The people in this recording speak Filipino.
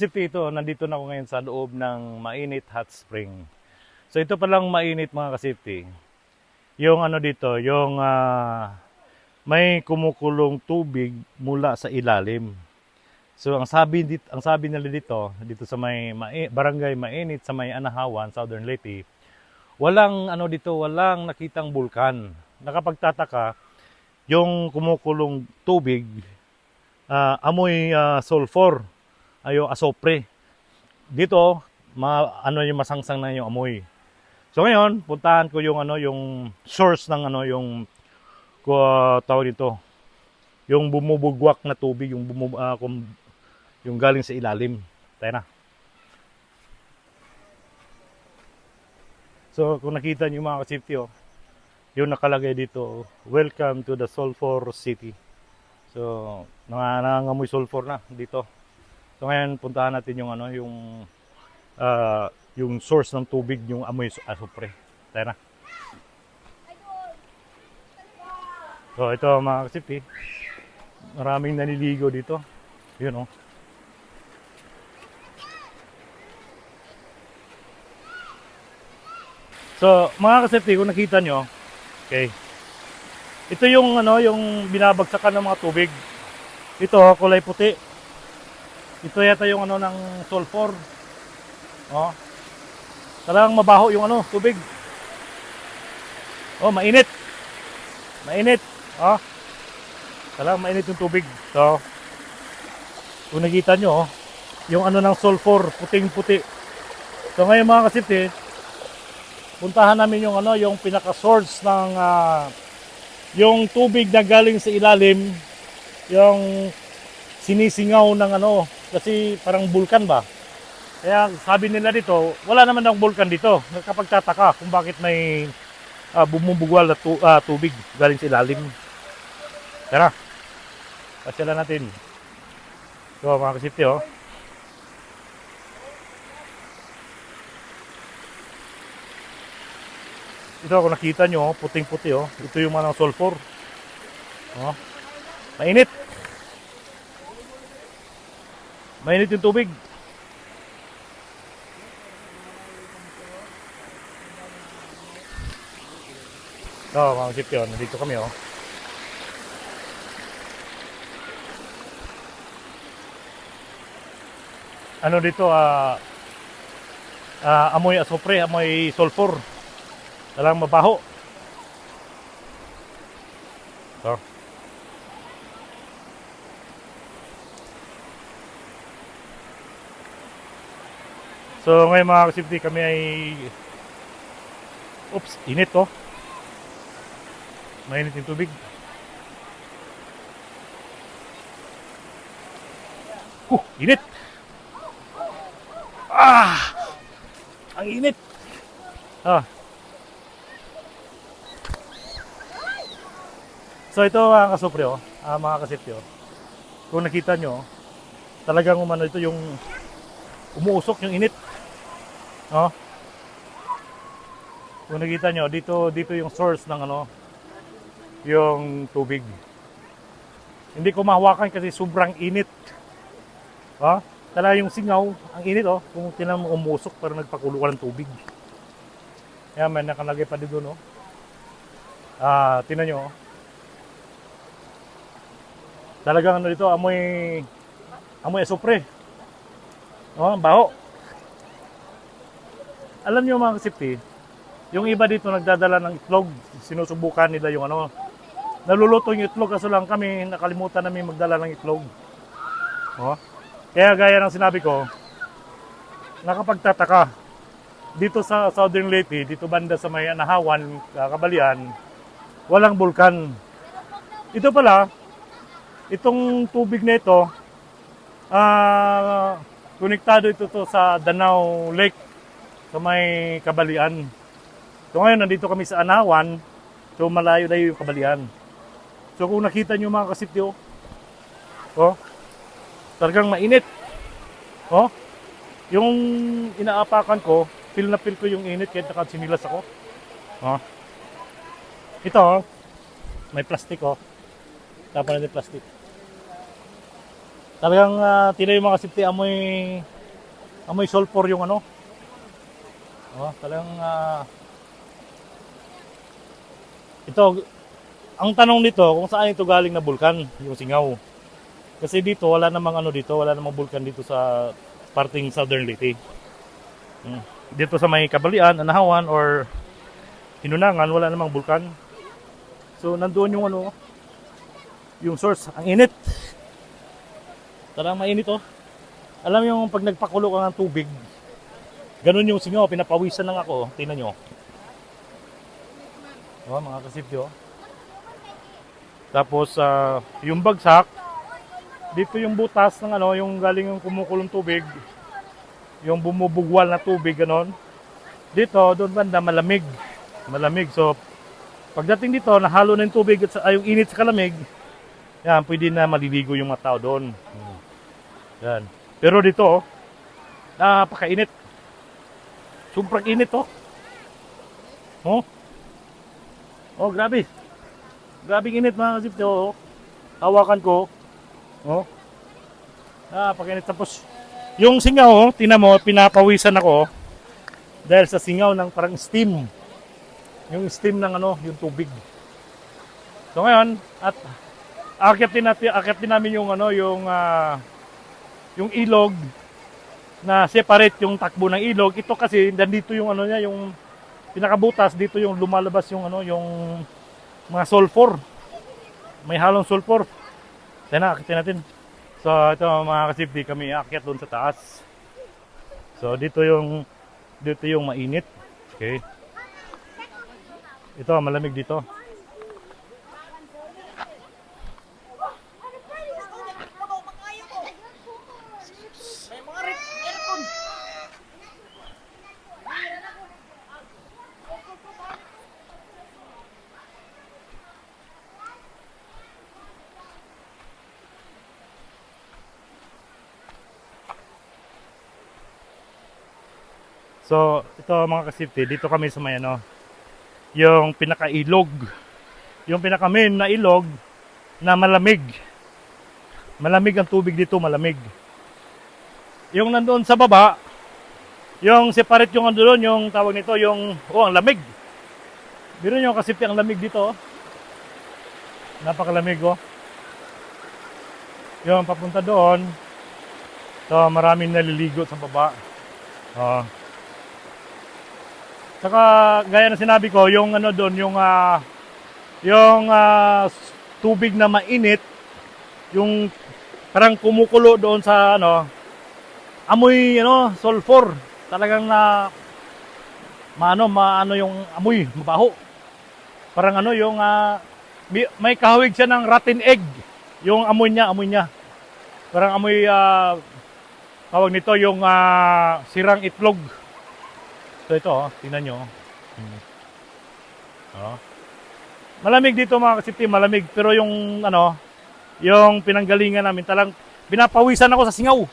Safety ito, nandito na ako ngayon sa loob ng mainit hot spring. So ito palang mainit mga kasafety. Yung ano dito, yung may kumukulong tubig mula sa ilalim. So ang sabi nila dito sa may barangay Mainit sa may Anahawan, Southern Leyte, walang ano dito, walang nakitang bulkan. Nakapagtataka, yung kumukulong tubig amoy sulfur, ayo asopre. Dito, ano yung masangsang na yung amoy. So ngayon, puntahan ko yung ano yung source ng ano yung tawag dito, yung bumubugwak na tubig, yung galing sa ilalim. Tayo na. So kung nakita niyo mga ka-safety, yung nakalagay dito, welcome to the Sulphur City. So nangangamoy sulfur na dito. So ngayon puntahan natin yung ano yung source ng tubig, yung amoy asupre. Tayo na. So ito mga kasipti, maraming naniligo dito. Yun So mga kasipti, kung nakita nyo, okay, ito yung ano yung binabagsakan ng mga tubig. Ito kulay puti. Ito yata yung ano ng sulfur. Talagang mabaho yung ano tubig. Mainit. Mainit. Talagang mainit yung tubig. So kung nakita nyo, yung ano ng sulfur, puting-puti. So ngayon mga kasipti, puntahan namin yung ano yung pinaka-source ng yung tubig na galing sa ilalim, yung sinisingaw ng ano, kasi parang bulkan ba. Kaya sabi nila dito, wala naman daw bulkan dito. Nakapagtataka kung bakit may bumubugwal na tubig galing sa ilalim. Tara, pasyalan natin. So mga kasipti, ito kung nakita nyo, puting-puti, ito yung mga sulfur. Mainit. Mainit yung tubig. Mga kasipti, nandito kami, ano dito, amoy asopre, amoy sulfur. Talagang mabaho. So ngayon mga kasipti, kami ay init mainit yung tubig. Init. Ang init. So ito mga kasupre, mga kasipti, kung nakita nyo, talagang umano ito yung umuusok yung init. Kung nakita nyo, dito yung source ng ano, yung tubig. Hindi ko mahawakan kasi sobrang init. Talaga yung singaw, ang init kung tinan mo umusok, parang nagpakulo ka ng tubig. Kaya may nakalagay pa dito, tinan nyo, talagang ano dito, amoy asupre. Baho. Alam nyo mga kasipti, yung iba dito nagdadala ng itlog, sinusubukan nila yung ano, naluluto yung itlog, kaso lang kami nakalimutan namin magdala ng itlog. Kaya gaya ng sinabi ko, nakapagtataka, dito sa Southern Leyte, dito banda sa may Anahawan, Kabalian, walang bulkan. Ito pala, itong tubig na ito, konektado ito sa Danau Lake, sa may Kabalian. So ngayon, nandito kami sa Anahawan, so malayo-layo yung Kabalian. So kung nakita nyo mga kasipti, talagang mainit. Yung inaapakan ko, feel na feel ko yung init kahit nakasinilas ako. Ito, may plastic, tapos natin plastic. Talagang tila yung mga safety amoy sulfur yung ano. Oh, talagang ito ang tanong dito kung saan ito galing na bulkan, yung Singaw. Kasi dito wala namang ano dito, wala namang bulkan dito sa parting Southern Leyte. Dito sa may Kabalian, Anahawan or Hinunangan wala namang bulkan. So nandoon yung ano, yung source, ang init. Talagang mainit oh. Alam yung pag nagpakulo ka ng tubig, ganun yung Singaw, pinapawisan lang ako. Tingnan nyo. Oh, mga kasipti oh. Tapos yung bagsak, dito yung butas ng ano, yung galing yung kumukulong tubig, yung bumubugwal na tubig ganon. Dito, doon banda malamig. Malamig. So pagdating dito, nahalo na yung tubig at yung init sa kalamig. Yan, pwede na maliligo yung mga tao doon. Yan. Pero dito, oh, napakainit. Sobrang init oh. Oh. Oh, grabe. Grabing init mga kasipti oh. Hawakan ko. Oh. Napakainit. Tapos yung Singaw oh, tingnan mo, pinapawisan ako oh, dahil sa Singaw ng parang steam. Yung steam ng ano, yung tubig. So ngayon, at akyatin namin yung ano, yung ilog na separate yung takbo ng ilog. Ito kasi nandito yung ano niya, yung pinakabutas dito yung lumalabas yung ano, yung mga sulfur. May halong sulfur. Tena, akitin natin. So ito mga kasipti, kami aakyat doon sa taas. So dito yung mainit. Okay. Ito malamig dito. So, ito mga kasipti, dito kami sa may ano, yung pinakailog. Yung pinaka-main na ilog na malamig. Malamig ang tubig dito, malamig. Yung nandoon sa baba, yung separate yung nandoon, yung tawag nito, yung, ang lamig. Biro nyo kasipti ang lamig dito. Napakalamig oh. Yung papunta doon, so maraming naliligo sa baba. Saka gaya na sinabi ko, yung ano doon, yung tubig na mainit, yung parang kumukulo doon sa ano, amoy ano, sulfur. Talagang maano yung amoy, mabaho. Parang ano yung may kahawig siya ng rotten egg. Yung amoy niya. Parang amoy tawag nito yung sirang itlog. So ito, tingnan nyo. Malamig dito mga kasipti, malamig. Pero yung ano, yung pinanggalingan namin, talang pinapawisan ako sa Singaw.